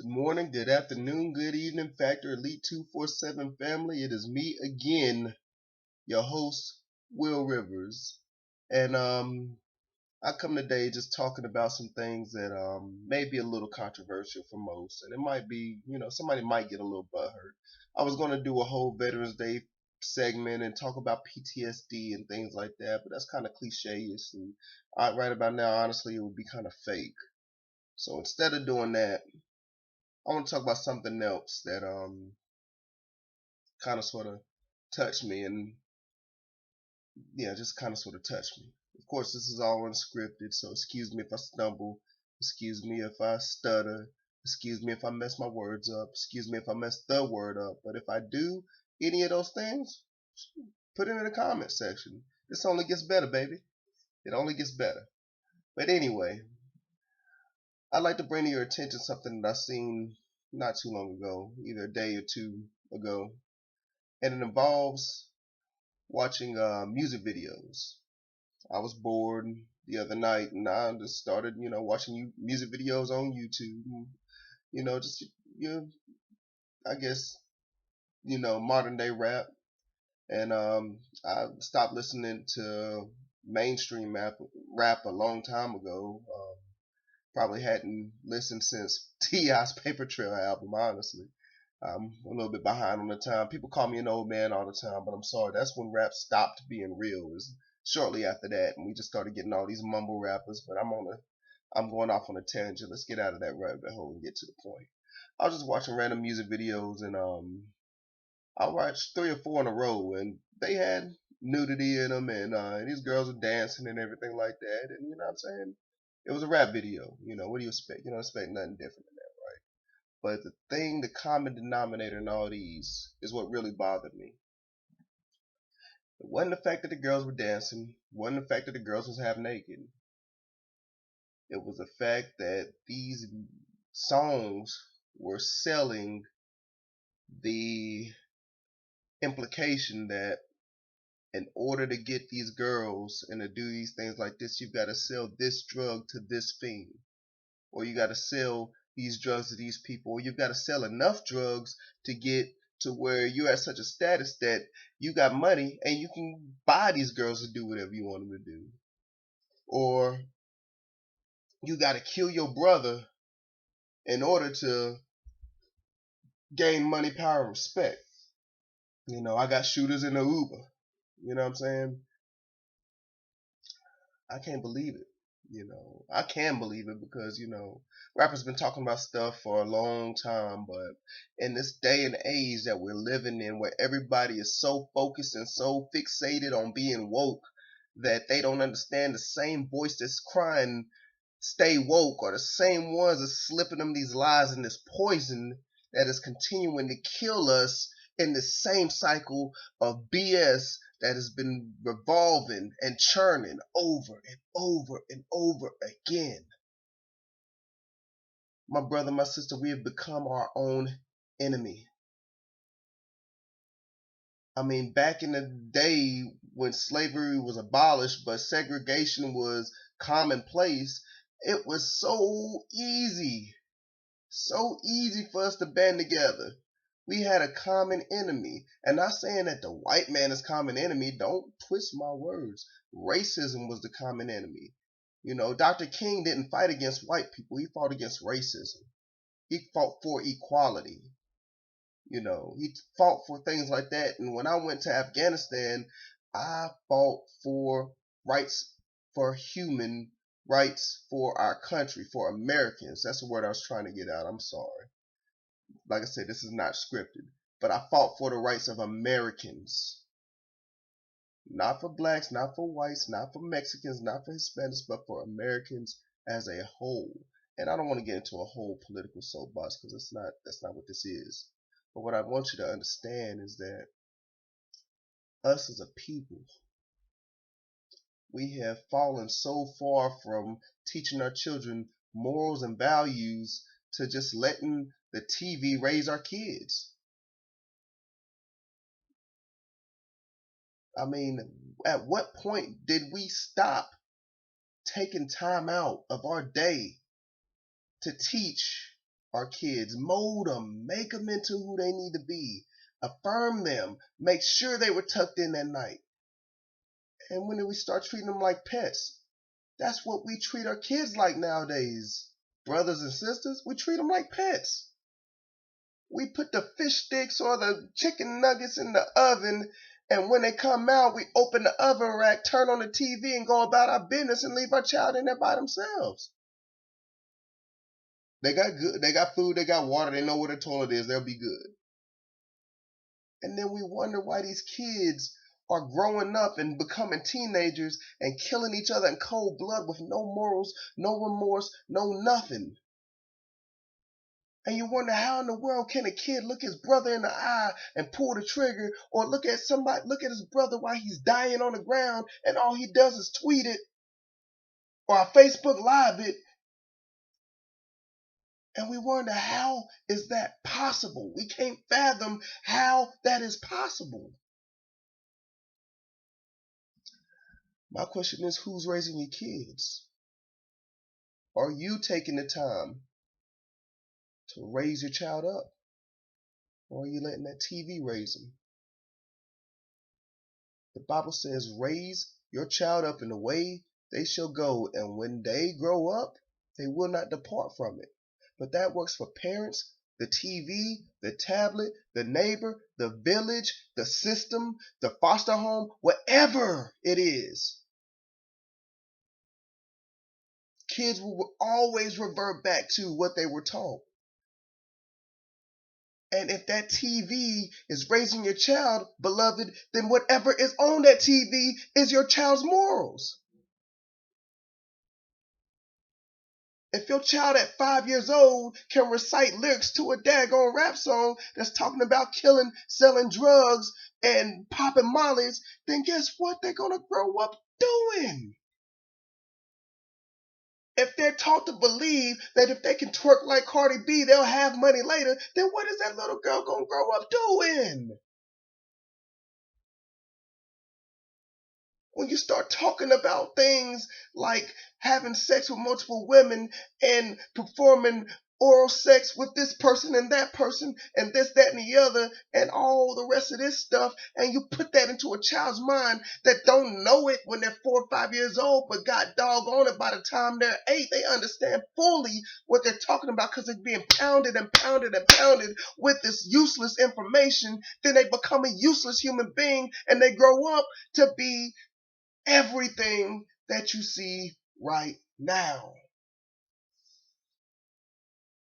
morning, good afternoon, good evening, Factor Elite 247 family. It is me again, your host, Will Rivers. And I come today just talking about some things that may be a little controversial for most. And it might be, somebody might get a little butthurt. I was going to do a whole Veterans Day segment and talk about PTSD and things like that, but that's kind of cliche-ish. And right about now, honestly, it would be kind of fake. So instead of doing that, I want to talk about something else that kind of sort of touched me, and yeah, just kind of sort of touched me. Of course, this is all unscripted, so excuse me if I stumble, excuse me if I stutter, excuse me if I mess my words up, excuse me if I mess the word up. But if I do any of those things, put it in the comment section. This only gets better, baby. It only gets better. But anyway, I'd like to bring to your attention something that I seen not too long ago, either a day or two ago, and it involves watching music videos. I was bored the other night, and I just started, watching music videos on YouTube. Just I guess, modern day rap, and I stopped listening to mainstream rap a long time ago. Probably hadn't listened since T.I.'s Paper Trail album, honestly. I'm a little bit behind on the time. People call me an old man all the time, but I'm sorry. That's when rap stopped being real. It was shortly after that, and we just started getting all these mumble rappers. But I'm going off on a tangent. Let's get out of that rabbit hole and get to the point. I was just watching random music videos, and I watched 3 or 4 in a row, and they had nudity in them, and these girls were dancing and everything like that. And you know what I'm saying? It was a rap video. What do you expect? You don't expect nothing different than that, right? But the common denominator in all these is what really bothered me. It wasn't the fact that the girls were dancing. It wasn't the fact that the girls was half naked. It was the fact that these songs were selling the implication that in order to get these girls and to do these things like this, you've got to sell this drug to this fiend, or you got to sell these drugs to these people, or you've got to sell enough drugs to get to where you're at such a status that you got money and you can buy these girls to do whatever you want them to do. Or you got to kill your brother in order to gain money, power, and respect. I got shooters in the Uber. You know what I'm saying? I can't believe it. I can believe it because, rappers been talking about stuff for a long time, but in this day and age that we're living in where everybody is so focused and so fixated on being woke that they don't understand the same voice that's crying stay woke are the same ones that's slipping them these lies and this poison that is continuing to kill us in the same cycle of BS that has been revolving and churning over and over and over again. My brother, my sister, we have become our own enemy. I mean, back in the day when slavery was abolished but segregation was commonplace, it was so easy for us to band together. We had a common enemy. And not saying that the white man is common enemy. Don't twist my words. Racism was the common enemy. Dr. King didn't fight against white people. He fought against racism. He fought for equality. He fought for things like that. And when I went to Afghanistan, I fought for rights, for human rights, for our country, for Americans. That's the word I was trying to get out. I'm sorry. Like I said, this is not scripted. But I fought for the rights of Americans. Not for blacks, not for whites, not for Mexicans, not for Hispanics, but for Americans as a whole. And I don't want to get into a whole political soapbox because that's not what this is. But what I want you to understand is that us as a people, we have fallen so far from teaching our children morals and values to just letting the TV raise our kids. I mean, at what point did we stop taking time out of our day to teach our kids, mold them, make them into who they need to be, affirm them, make sure they were tucked in at night. And when did we start treating them like pets? That's what we treat our kids like nowadays. Brothers and sisters, we treat them like pets. We put the fish sticks or the chicken nuggets in the oven, and when they come out, we open the oven rack, turn on the TV, and go about our business and leave our child in there by themselves. They got food, they got water, they know where the toilet is, they'll be good. And then we wonder why these kids are growing up and becoming teenagers and killing each other in cold blood with no morals, no remorse, no nothing. And you wonder how in the world can a kid look his brother in the eye and pull the trigger, or look at his brother while he's dying on the ground and all he does is tweet it or Facebook Live it. And we wonder, how is that possible? We can't fathom how that is possible. My question is, who's raising your kids? Are you taking the time to raise your child up? Or are you letting that TV raise them? The Bible says, raise your child up in the way they shall go, and when they grow up, they will not depart from it. But that works for parents, the TV, the tablet, the neighbor, the village, the system, the foster home, whatever it is. Kids will always revert back to what they were taught. And if that TV is raising your child, beloved, then whatever is on that TV is your child's morals. If your child at 5 years old can recite lyrics to a daggone rap song that's talking about killing, selling drugs, and popping mollies, then guess what they're going to grow up doing? If they're taught to believe that if they can twerk like Cardi B, they'll have money later, then what is that little girl going to grow up doing? When you start talking about things like having sex with multiple women and performing oral sex with this person and that person and this, that, and the other and all the rest of this stuff, and you put that into a child's mind that don't know it when they're 4 or 5 years old, but God doggone it, by the time they're 8, they understand fully what they're talking about because they're being pounded and pounded and pounded with this useless information. Then they become a useless human being and they grow up to be everything that you see right now.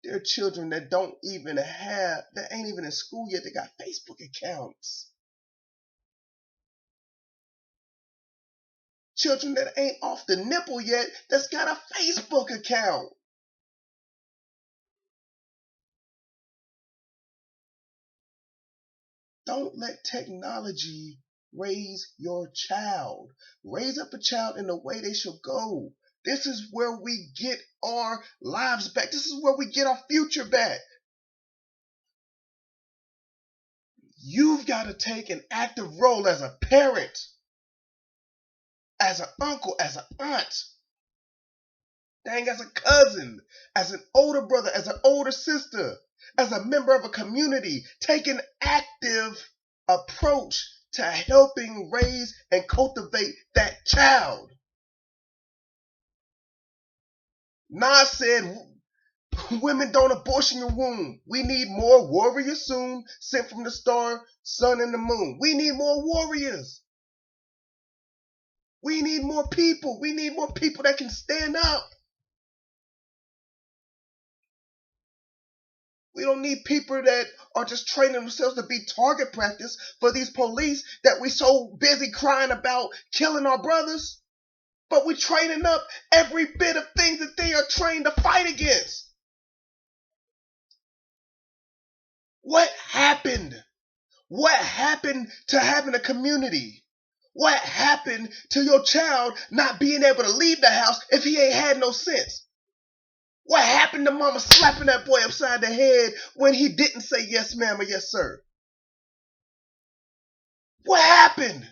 There are children that ain't even in school yet, they got Facebook accounts. Children that ain't off the nipple yet, that's got a Facebook account. Don't let technology raise your child. Raise up a child in the way they should go. This is where we get our lives back. This is where we get our future back. You've got to take an active role as a parent, as an uncle, as an aunt, as a cousin, as an older brother, as an older sister, as a member of a community. Take an active approach to helping raise and cultivate that child. Nas said, women don't abortion your womb. We need more warriors soon, sent from the star, sun, and the moon. We need more warriors. We need more people. We need more people that can stand up. We don't need people that are just training themselves to be target practice for these police that we so busy crying about killing our brothers. But we're training up every bit of things that they are trained to fight against. What happened? What happened to having a community? What happened to your child not being able to leave the house if he ain't had no sense? What happened to mama slapping that boy upside the head when he didn't say yes ma'am or yes sir? What happened?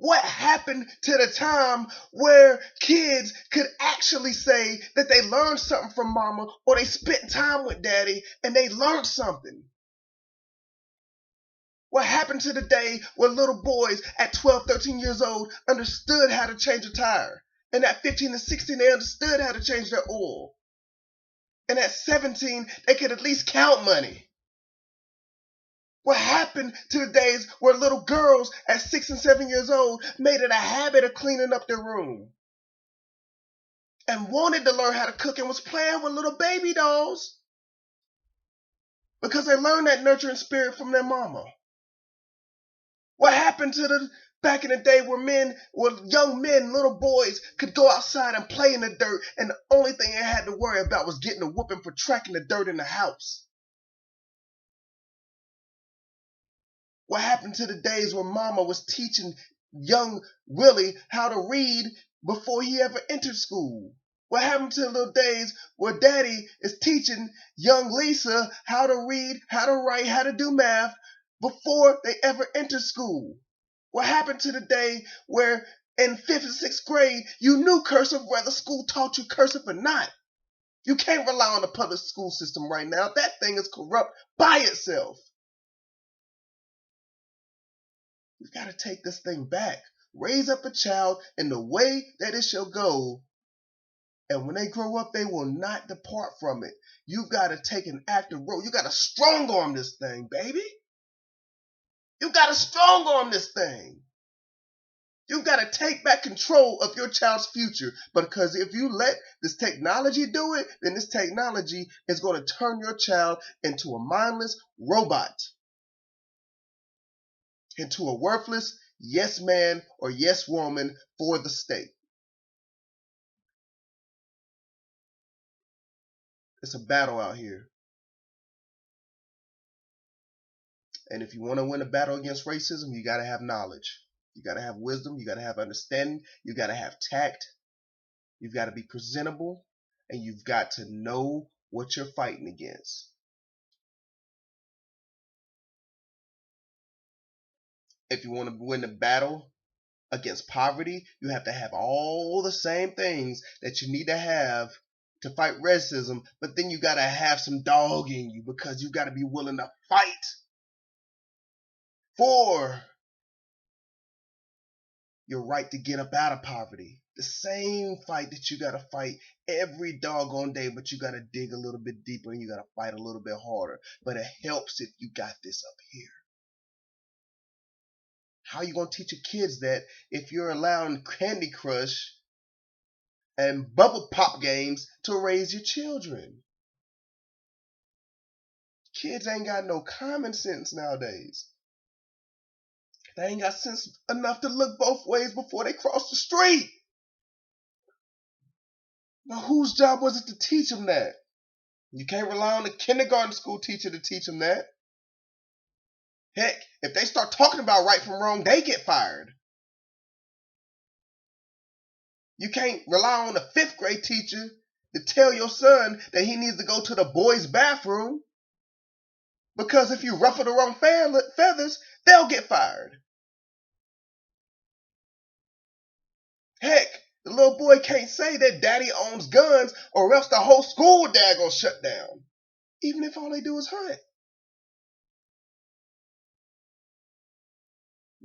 What happened to the time where kids could actually say that they learned something from mama or they spent time with daddy and they learned something? What happened to the day where little boys at 12, 13 years old understood how to change a tire? And at 15 and 16, they understood how to change their oil. And at 17, they could at least count money. What happened to the days where little girls at 6 and 7 years old made it a habit of cleaning up their room and wanted to learn how to cook and was playing with little baby dolls because they learned that nurturing spirit from their mama? What happened to the back in the day where young men, little boys could go outside and play in the dirt and the only thing they had to worry about was getting a whooping for tracking the dirt in the house? What happened to the days when mama was teaching young Willie how to read before he ever entered school? What happened to the little days where daddy is teaching young Lisa how to read, how to write, how to do math before they ever enter school? What happened to the day where in 5th and 6th grade you knew cursive whether school taught you cursive or not? You can't rely on the public school system right now. That thing is corrupt by itself. We've got to take this thing back. Raise up a child in the way that it shall go. And when they grow up, they will not depart from it. You've got to take an active role. You got to strong arm this thing, baby. You got to strong arm this thing. You've got to take back control of your child's future. Because if you let this technology do it, then this technology is going to turn your child into a mindless robot, into a worthless yes man or yes woman for the state. It's a battle out here. And if you want to win a battle against racism, you got to have knowledge. You got to have wisdom. You got to have understanding. You got to have tact. You've got to be presentable. And you've got to know what you're fighting against. If you want to win the battle against poverty, you have to have all the same things that you need to have to fight racism, but then you got to have some dog in you because you got to be willing to fight for your right to get up out of poverty. The same fight that you got to fight every doggone day, but you got to dig a little bit deeper and you got to fight a little bit harder. But it helps if you got this up here. How are you going to teach your kids that if you're allowing Candy Crush and bubble pop games to raise your children? Kids ain't got no common sense nowadays. They ain't got sense enough to look both ways before they cross the street. Now, whose job was it to teach them that? You can't rely on the kindergarten school teacher to teach them that. Heck, if they start talking about right from wrong, they get fired. You can't rely on a 5th grade teacher to tell your son that he needs to go to the boys' bathroom, because if you ruffle the wrong feathers, they'll get fired. Heck, the little boy can't say that daddy owns guns or else the whole school daggone shut down, even if all they do is hunt.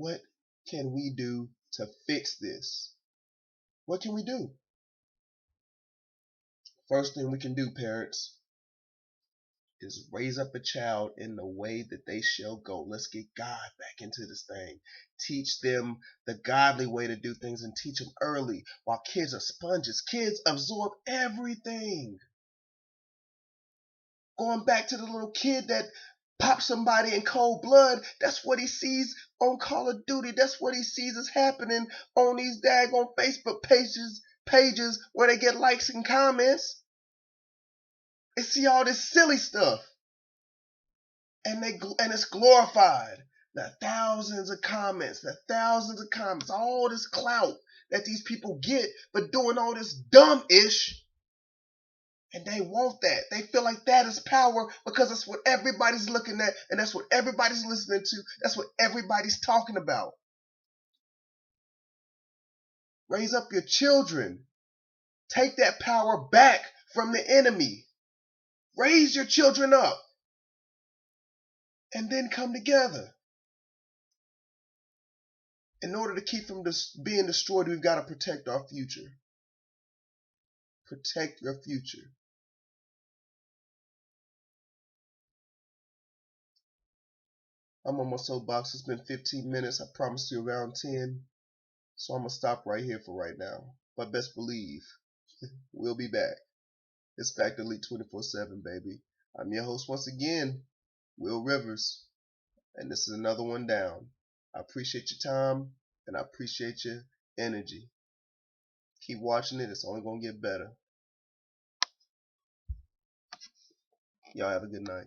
What can we do to fix this? What can we do? First thing we can do, parents, is raise up a child in the way that they shall go. Let's get God back into this thing. Teach them the godly way to do things and teach them early while kids are sponges. Kids absorb everything. Going back to the little kid that popped somebody in cold blood, that's what he sees on Call of Duty. That's what he sees is happening on these daggone Facebook pages where they get likes and comments. They see all this silly stuff. And it's glorified. The thousands of comments, all this clout that these people get for doing all this dumb-ish. And they want that. They feel like that is power because that's what everybody's looking at and that's what everybody's listening to. That's what everybody's talking about. Raise up your children. Take that power back from the enemy. Raise your children up. And then come together. In order to keep from being destroyed, we've got to protect our future. Protect your future. I'm on my soapbox. It's been 15 minutes. I promised you around 10. So I'm going to stop right here for right now. But best believe, we'll be back. It's Factor Elite 24/7, baby. I'm your host once again, Will Rivers. And this is another one down. I appreciate your time, and I appreciate your energy. Keep watching it. It's only going to get better. Y'all have a good night.